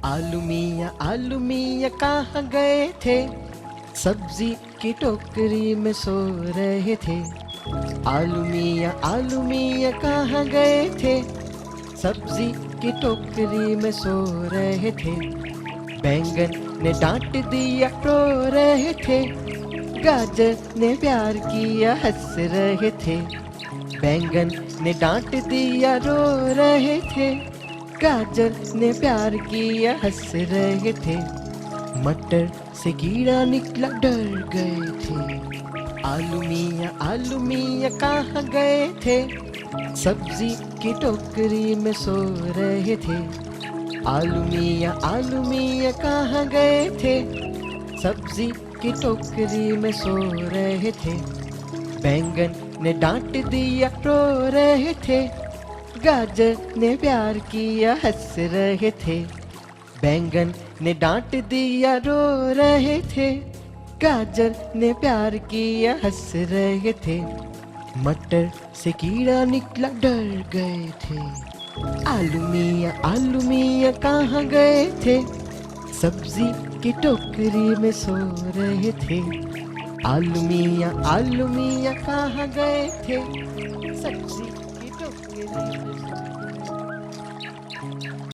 आलू मियाँ कहाँ गए थे? सब्जी की टोकरी में सो रहे थे। आलू मियाँ कहाँ गए थे? सब्जी की टोकरी में सो रहे थे। बैंगन ने डांट दिया रो रहे थे। गाजर ने प्यार किया हंस रहे थे। बैंगन ने डांट दिया रो रहे थे। गाजर ने प्यार किया हंस रहे थे। मटर से कीड़ा निकला डर गए थे। आलू मियाँ कहाँ गए थे? सब्जी की टोकरी में सो रहे थे। आलू मियाँ कहाँ गए थे? सब्जी की टोकरी में सो रहे थे। बैंगन ने डांट दिया रो रहे थे। गाजर ने प्यार किया हंस रहे थे। बैंगन ने डांट दिया रो रहे थे। गाजर ने प्यार किया हंस रहे थे। मटर से कीड़ा निकला डर गए थे। आलू मियाँ कहाँ गए थे? सब्जी की टोकरी में सो रहे थे। आलू मियाँ कहाँ गए थे? सब्जी की टोकरी में सो